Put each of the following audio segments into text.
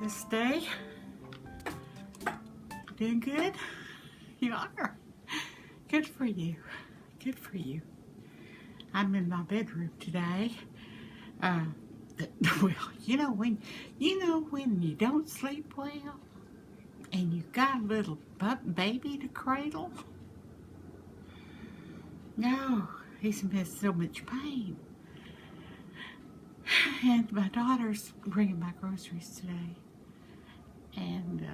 this day? Doing good? You are? Good for you. Good for you. I'm in my bedroom today. Well, when you don't sleep well and you got a little baby to cradle? No, he's in so much pain. And my daughter's bringing my groceries today. And,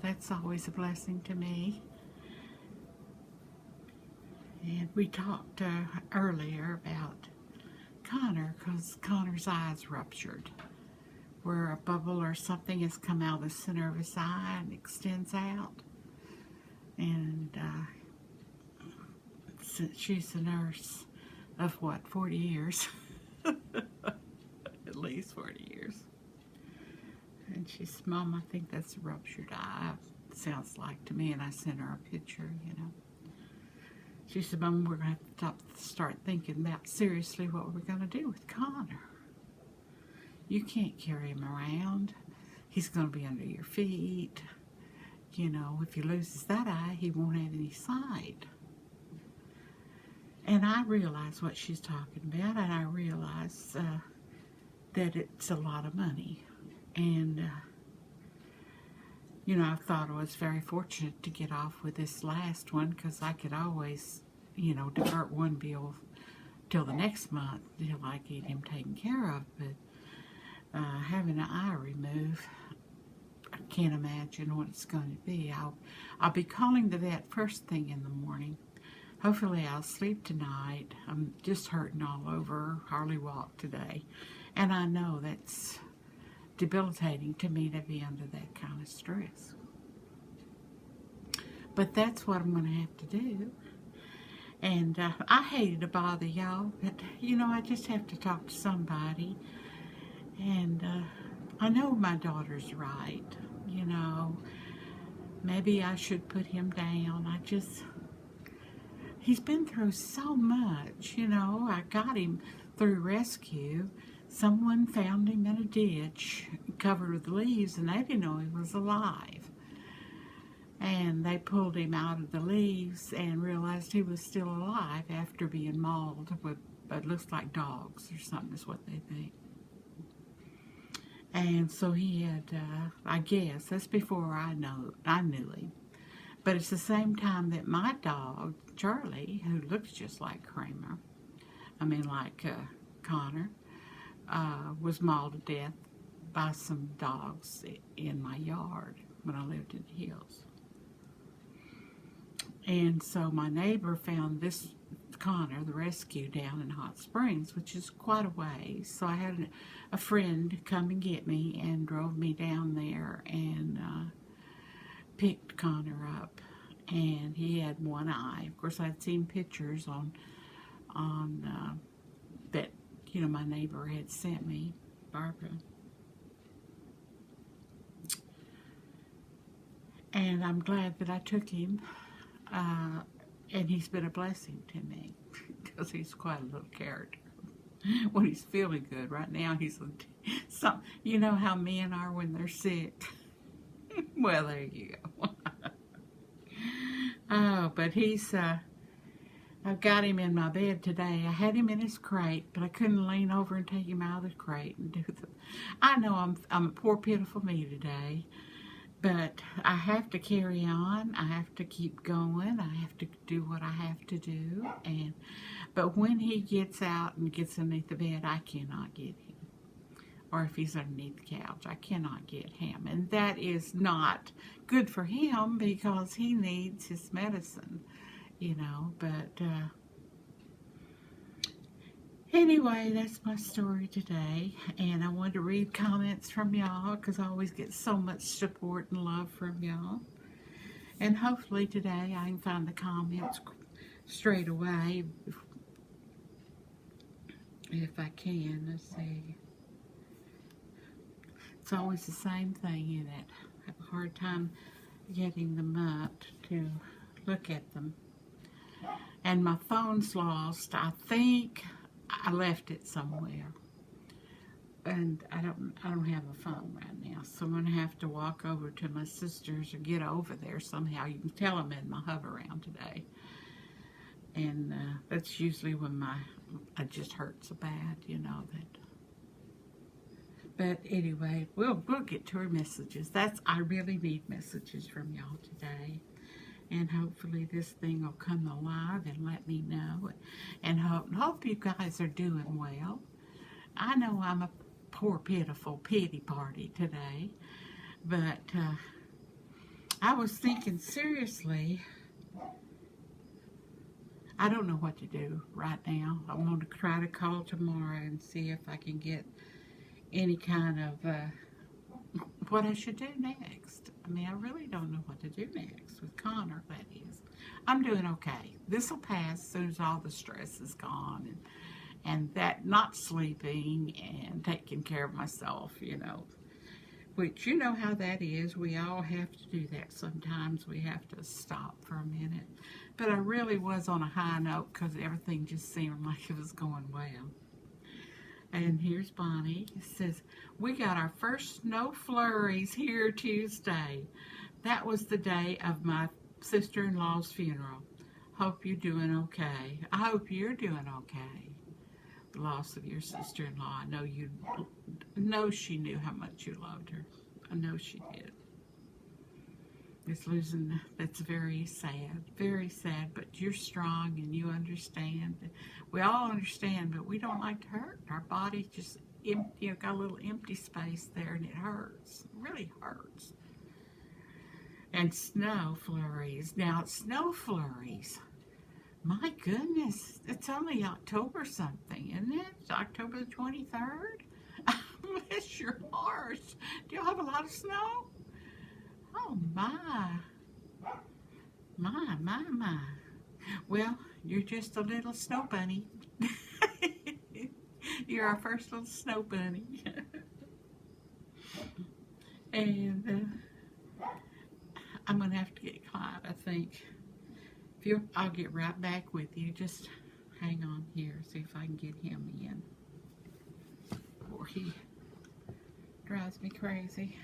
that's always a blessing to me. And we talked earlier about Connor, because Connor's eye's ruptured, where a bubble or something has come out of the center of his eye and extends out. And she's a nurse of 40 years? At least 40 years. And she's, Mom, I think that's a ruptured eye. Sounds like to me. And I sent her a picture, She said, Mom, we're going to have to start thinking about seriously what we're going to do with Connor. You can't carry him around. He's going to be under your feet. If he loses that eye, he won't have any sight. And I realize what she's talking about, and I realize that it's a lot of money. And, I thought I was very fortunate to get off with this last one, because I could always, divert one bill till the next month till I get him taken care of. But having an eye removed, I can't imagine what it's going to be. I'll be calling the vet first thing in the morning. Hopefully I'll sleep tonight. I'm just hurting all over, hardly walked today. And I know that's debilitating to me to be under that kind of stress. But that's what I'm going to have to do. And I hated to bother y'all, but, I just have to talk to somebody. And I know my daughter's right, Maybe I should put him down. He's been through so much, I got him through rescue. Someone found him in a ditch covered with leaves, and they didn't know he was alive. And they pulled him out of the leaves and realized he was still alive after being mauled with what looks like dogs or something is what they think. And so he had, I guess, that's before I knew him. But it's the same time that my dog, Charlie, who looks just like Connor, was mauled to death by some dogs in my yard when I lived in the hills. And so my neighbor found this Connor, the rescue, down in Hot Springs, which is quite a ways. So I had a friend come and get me and drove me down there and picked Connor up. And he had one eye. Of course, I'd seen pictures on that, my neighbor had sent me, Barbara. And I'm glad that I took him. And he's been a blessing to me because he's quite a little character. When he's feeling good, right now he's some. You know how men are when they're sick. Well, there you go. Oh, but he's. I've got him in my bed today. I had him in his crate, but I couldn't lean over and take him out of the crate and do the. I know I'm a poor pitiful me today. But I have to carry on. I have to keep going. I have to do what I have to do. But when he gets out and gets underneath the bed, I cannot get him. Or if he's underneath the couch, I cannot get him. And that is not good for him because he needs his medicine, But anyway, that's my story today, and I wanted to read comments from y'all because I always get so much support and love from y'all. And hopefully today I can find the comments straight away if I can. Let's see. It's always the same thing, isn't it? I have a hard time getting them up to look at them. And my phone's lost. I think I left it somewhere. and I don't have a phone right now, so I'm gonna have to walk over to my sister's or get over there somehow. You can tell I'm in my hover round today, and that's usually when I just hurt so bad, you know that. But anyway, we'll get to our messages. I really need messages from y'all today. And hopefully this thing will come alive and let me know. And hope you guys are doing well. I know I'm a poor, pitiful pity party today. But I was thinking seriously, I don't know what to do right now. I'm going to try to call tomorrow and see if I can get any kind of what I should do next. I mean, I really don't know what to do next with Connor, that is. I'm doing okay. This will pass as soon as all the stress is gone, and that not sleeping and taking care of myself, you know, which you know how that is. We all have to do that sometimes. We have to stop for a minute. But I really was on a high note because everything just seemed like it was going well. And here's Bonnie. It says, we got our first snow flurries here Tuesday. That was the day of my sister-in-law's funeral. Hope you're doing okay. I hope you're doing okay. The loss of your sister-in-law. I know she knew how much you loved her. I know she did. It's losing, that's very sad, but you're strong and you understand. We all understand, but we don't like to hurt. Our body just, got a little empty space there, and it hurts. It really hurts. And snow flurries. Now, snow flurries. My goodness, it's only October something, isn't it? It's October the 23rd? Bless your heart. Do you have a lot of snow? Oh, my. Well, you're just a little snow bunny. You're our first little snow bunny. And I'm going to have to get Clyde, I think. I'll get right back with you. Just hang on here, see if I can get him in. Or he drives me crazy.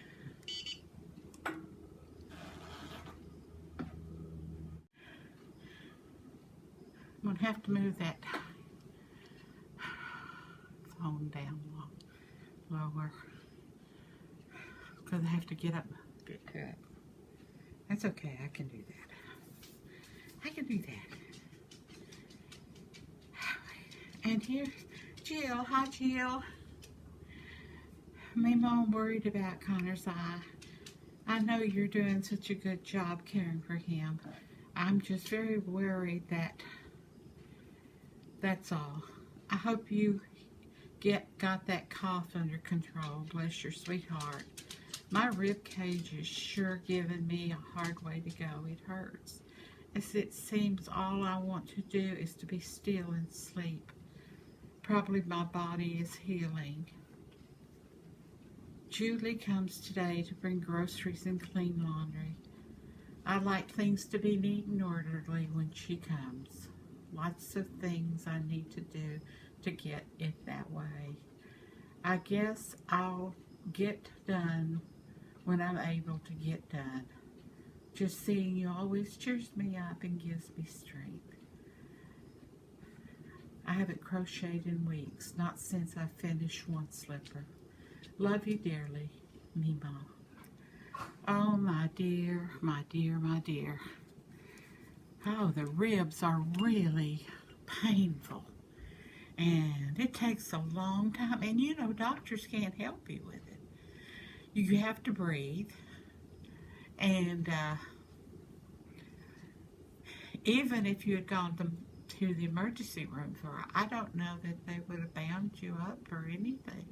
I'm going to have to move that phone down lower because I have to get to it. That's okay. I can do that. And here's Jill. Hi, Jill. My mom worried about Connor's eye. I know you're doing such a good job caring for him. I'm just very worried that's all. I hope you got that cough under control. Bless your sweetheart. My rib cage is sure giving me a hard way to go. It hurts. As it seems all I want to do is to be still and sleep. Probably my body is healing. Julie comes today to bring groceries and clean laundry. I like things to be neat and orderly when she comes. Lots of things I need to do to get it that way. I guess I'll get done when I'm able to get done. Just seeing you always cheers me up and gives me strength. I haven't crocheted in weeks, not since I finished one slipper. Love you dearly, Mima. Oh, my dear, my dear, my dear. Oh, the ribs are really painful. And it takes a long time. And you know, doctors can't help you with it. You have to breathe. And even if you had gone to the emergency room for it, I don't know that they would have bound you up or anything.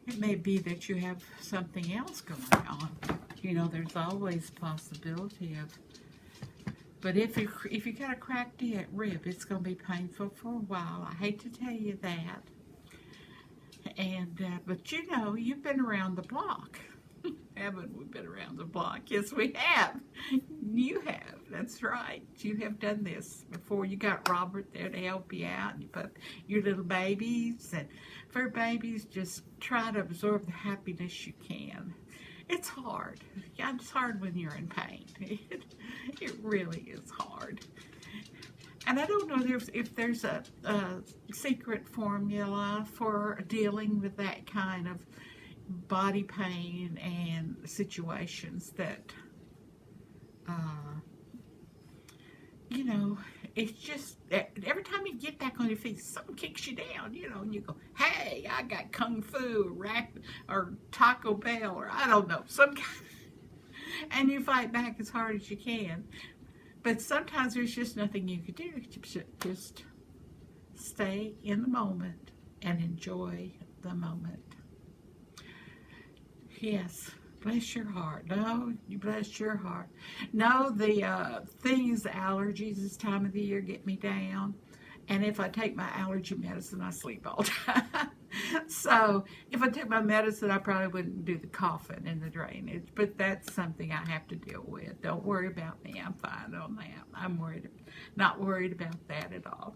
It may be that you have something else going on. You know, there's always a possibility of. But if you got a cracked rib, it's going to be painful for a while. I hate to tell you that. And but you know, you've been around the block. Haven't we been around the block? Yes, we have. You have. That's right. You have done this before. You got Robert there to help you out. And you put your little babies. And for babies, just try to absorb the happiness you can. It's hard. Yeah, it's hard when you're in pain. It really is hard. And I don't know if there's a secret formula for dealing with that kind of body pain and situations that, you know, it's just every time you get back on your feet, something kicks you down, you know, and you go, hey, I got Kung Fu or Taco Bell or I don't know, some kind of, and you fight back as hard as you can. But sometimes there's just nothing you can do. Just stay in the moment and enjoy the moment. Yes, bless your heart. No, you bless your heart. No, the allergies this time of the year get me down. And if I take my allergy medicine, I sleep all time. So if I took my medicine, I probably wouldn't do the coughing and the drainage. But that's something I have to deal with. Don't worry about me. I'm fine on that. Not worried about that at all.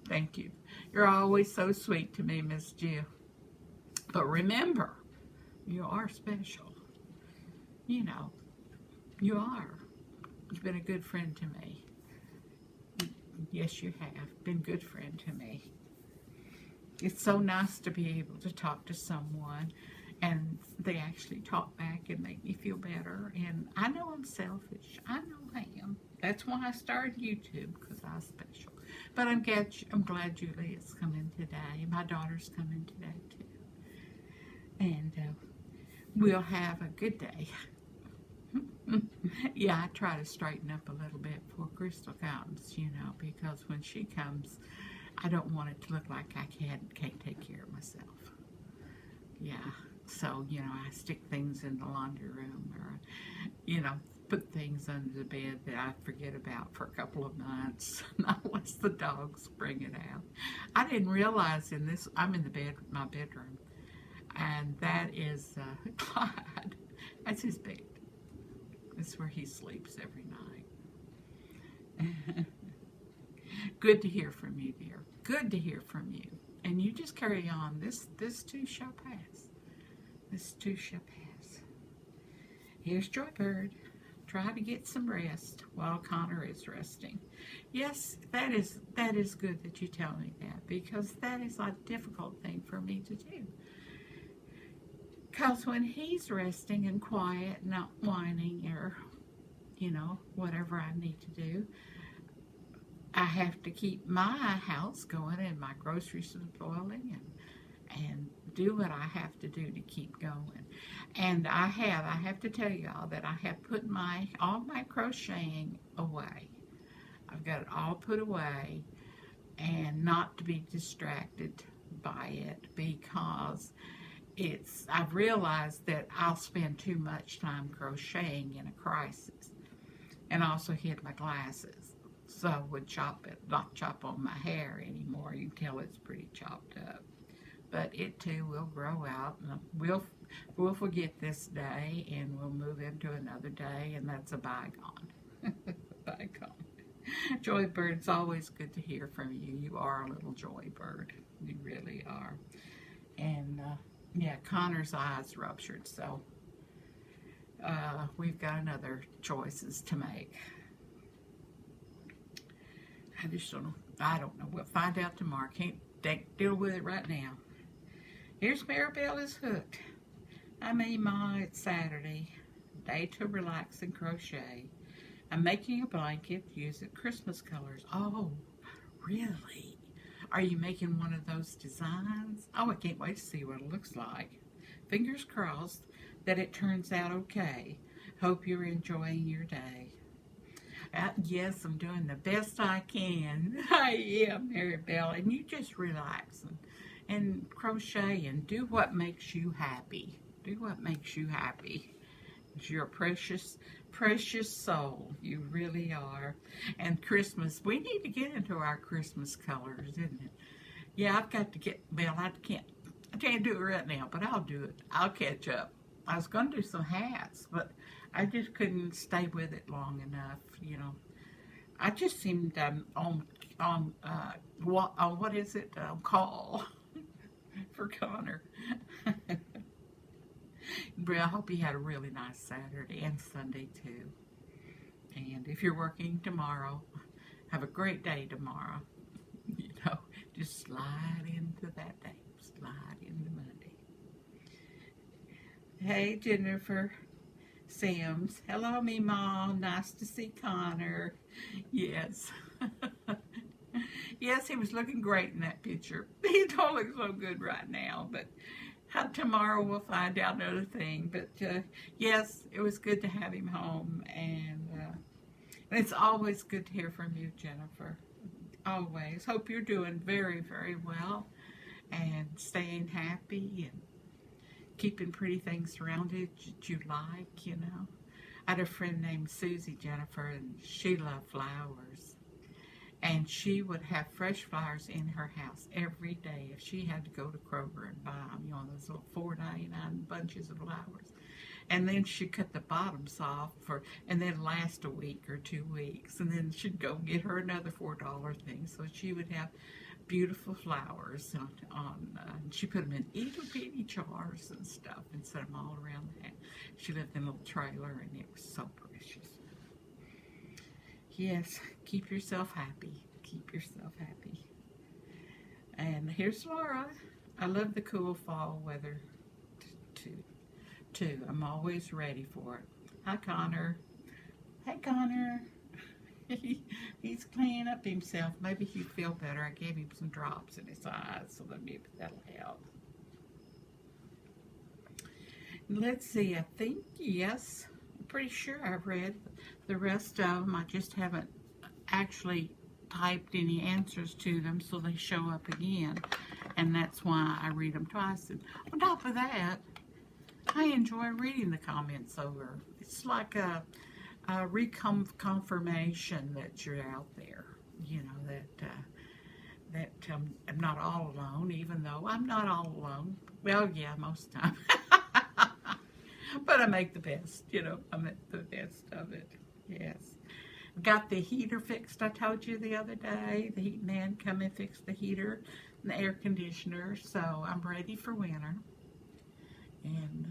Thank you. You're always so sweet to me, Miss Jill. But remember, you are special. You know, you are. You've been a good friend to me. Yes, you have been a good friend to me. It's so nice to be able to talk to someone and they actually talk back and make me feel better. And I know I'm selfish. I know I am. That's why I started YouTube, because I'm special. But I'm glad Juliet's coming today. My daughter's coming today too. And we'll have a good day. Yeah, I try to straighten up a little bit before Crystal comes, you know, because when she comes, I don't want it to look like I can't take care of myself. Yeah, so, you know, I stick things in the laundry room or, you know, put things under the bed that I forget about for a couple of months unless the dogs bring it out. I didn't realize I'm in my bedroom, and that is Clyde. That's his bed. That's where he sleeps every night. Good to hear from you, dear. Good to hear from you. And you just carry on. This too shall pass. This too shall pass. Here's Joybird. Try to get some rest while Connor is resting. Yes, that is good that you tell me that, because that is a difficult thing for me to do. Because when he's resting and quiet, not whining or, you know, whatever I need to do, I have to keep my house going and my groceries boiling and do what I have to do to keep going. And I have to tell y'all that I have put all my crocheting away. I've got it all put away, and not to be distracted by it, because I've realized that I'll spend too much time crocheting in a crisis. And also hid my glasses, so I would not chop on my hair anymore. You can tell it's pretty chopped up. But it too will grow out, and we'll forget this day, and we'll move into another day, and that's a bygone. Bygone. Joybird, it's always good to hear from you. You are a little Joybird. You really are. And yeah, Connor's eyes ruptured, so we've got another choices to make. I just don't know. I don't know. We'll find out tomorrow. Can't deal with it right now. Here's Maribel is hooked. I mean, Ma, it's Saturday. Day to relax and crochet. I'm making a blanket using Christmas colors. Oh, really? Are you making one of those designs? Oh, I can't wait to see what it looks like. Fingers crossed that it turns out okay. Hope you're enjoying your day. Yes, I'm doing the best I can. I am, Maribel. And you just relax and crochet and do what makes you happy. Do what makes you happy. You're a precious, precious soul. You really are. And Christmas, we need to get into our Christmas colors, isn't it? Yeah, I've got to get, well, I can't do it right now, but I'll do it. I'll catch up. I was going to do some hats, but I just couldn't stay with it long enough, you know. I just seemed what is it? Call for Connor. But I hope you had a really nice Saturday and Sunday too. And if you're working tomorrow, have a great day tomorrow. You know, just slide into that day. Slide into Monday. Hey, Jennifer Sims. Hello, me mom. Nice to see Connor. Yes. Yes, he was looking great in that picture. He don't look so good right now, but tomorrow we'll find out another thing. But yes, it was good to have him home, and it's always good to hear from you, Jennifer. Always. Hope you're doing very, very well and staying happy and keeping pretty things around it that you like, you know. I had a friend named Susie, Jennifer, and she loved flowers. And she would have fresh flowers in her house every day if she had to go to Kroger and buy them, you know, those little $4.99 bunches of flowers. And then she'd cut the bottoms off and then last a week or 2 weeks. And then she'd go get her another $4 thing. So she would have beautiful flowers and she put them in itty bitty jars and stuff and set them all around the house. She lived in a little trailer and it was so precious. Yes, keep yourself happy. Keep yourself happy. And here's Laura. I love the cool fall weather too. I'm always ready for it. Hi, Connor. Hey, Connor. He's cleaning up himself. Maybe he'll feel better. I gave him some drops in his eyes, so maybe that'll help. Let's see. I think, yes. Pretty sure I've read the rest of them. I just haven't actually typed any answers to them so they show up again, and that's why I read them twice. And on top of that, I enjoy reading the comments over. It's like a reconfirmation that you're out there, you know, that I'm not all alone, even though I'm not all alone. Well, yeah, most of the time. But I make the best, you know. I make the best of it. Yes. Got the heater fixed, I told you the other day. The heat man come and fix the heater and the air conditioner. So I'm ready for winter. And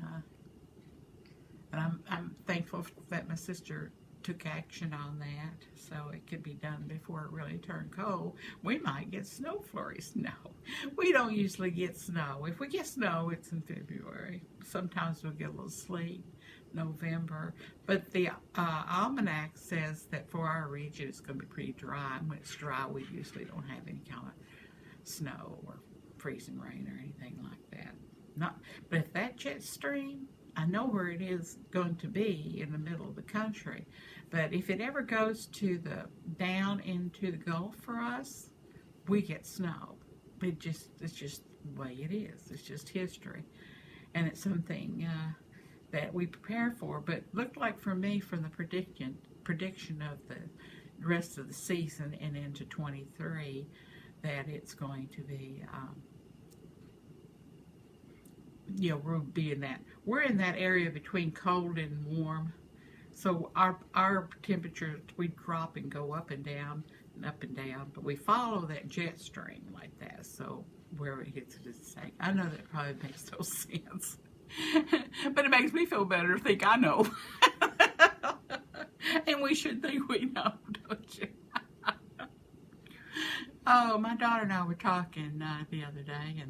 I'm thankful that my sister took action on that so it could be done before it really turned cold. We might get snow flurries. No, we don't usually get snow. If we get snow, it's in February. Sometimes we'll get a little sleet, November. But the almanac says that for our region it's going to be pretty dry. And when it's dry, we usually don't have any kind of snow or freezing rain or anything like that. But if that jet stream, I know where it is going to be in the middle of the country, but if it ever goes to down into the Gulf for us, we get snow. It's just the way it is. It's just history, and it's something that we prepare for. But looked like for me, from the prediction of the rest of the season and into 23, that it's going to be. You know, we're in that area between cold and warm, so our temperatures, we drop and go up and down, but we follow that jet stream like that, so where it hits it, it's the same. I know that probably makes no sense, but it makes me feel better to think I know. And we should think we know, don't you? Oh, my daughter and I were talking the other day,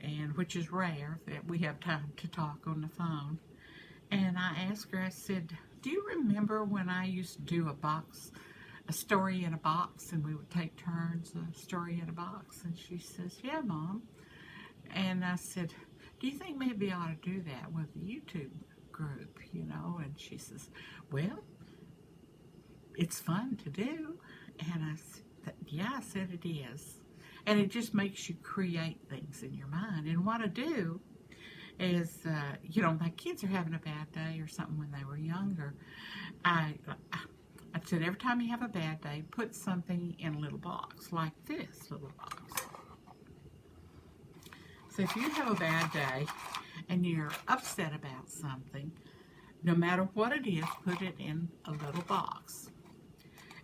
and which is rare that we have time to talk on the phone. And I asked her, I said, do you remember when I used to do a story in a box, and we would take turns, a story in a box? And she says, yeah, Mom. And I said, do you think maybe I ought to do that with the YouTube group, you know? And she says, well, it's fun to do. And I said, yeah, I said it is. And it just makes you create things in your mind. And what I do is, you know, my kids are having a bad day or something when they were younger. I said, every time you have a bad day, put something in a little box, like this little box. So if you have a bad day and you're upset about something, no matter what it is, put it in a little box.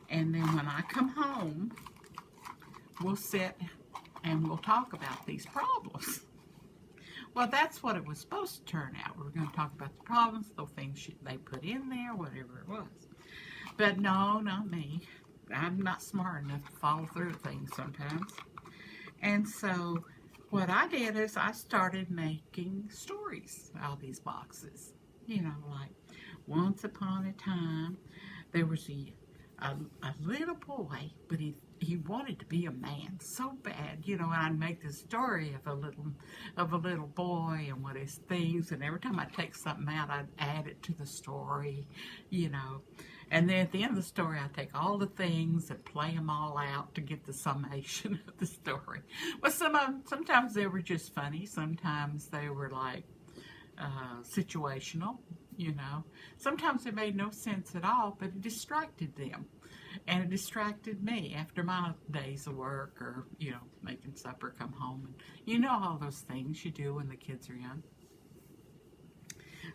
And then when I come home, we'll sit and we'll talk about these problems. Well, that's what it was supposed to turn out. We were going to talk about the problems, the things they put in there, whatever it was. But no, not me. I'm not smart enough to follow through things sometimes. And so what I did is I started making stories out of these boxes. You know, like once upon a time, there was a little boy, but he wanted to be a man so bad, you know. And I'd make the story of a little boy and what his things, and every time I'd take something out, I'd add it to the story, you know. And then at the end of the story, I'd take all the things and play them all out to get the summation of the story. Well, sometimes they were just funny. Sometimes they were like situational, you know. Sometimes it made no sense at all, but it distracted them. And it distracted me after my days of work or, you know, making supper, come home. And you know all those things you do when the kids are young.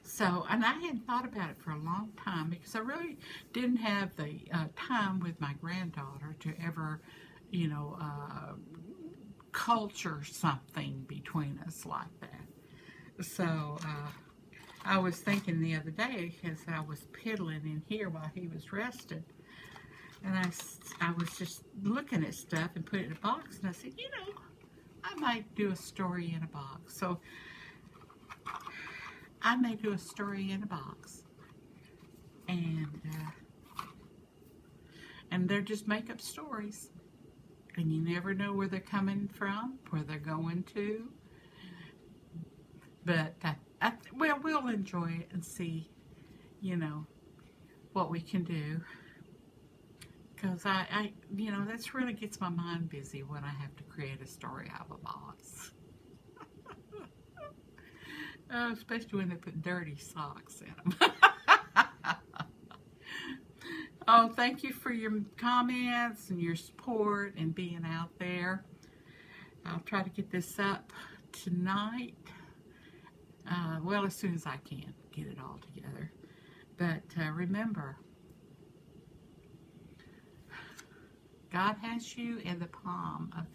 So, and I hadn't thought about it for a long time because I really didn't have the time with my granddaughter to ever, you know, culture something between us like that. So, I was thinking the other day as I was piddling in here while he was resting, and I was just looking at stuff and put it in a box, and I said, you know, I might do a story in a box. So I may do a story in a box, and they're just make-up stories, and you never know where they're coming from, where they're going to, but well, we'll enjoy it and see, you know, what we can do, because I you know, that's really gets my mind busy when I have to create a story out of a box. Especially when they put dirty socks in them. Oh, thank you for your comments and your support and being out there. I'll try to get this up tonight. Well, as soon as I can get it all together. But remember, God has you in the palm of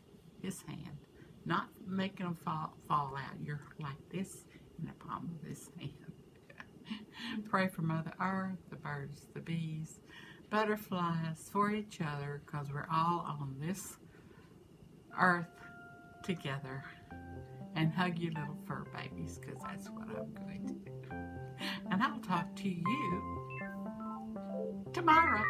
His hand, not making them fall out. You're like this in the palm of His hand. Pray for Mother Earth, the birds, the bees, butterflies, for each other, because we're all on this earth together. And hug your little fur babies, because that's what I'm going to do. And I'll talk to you tomorrow.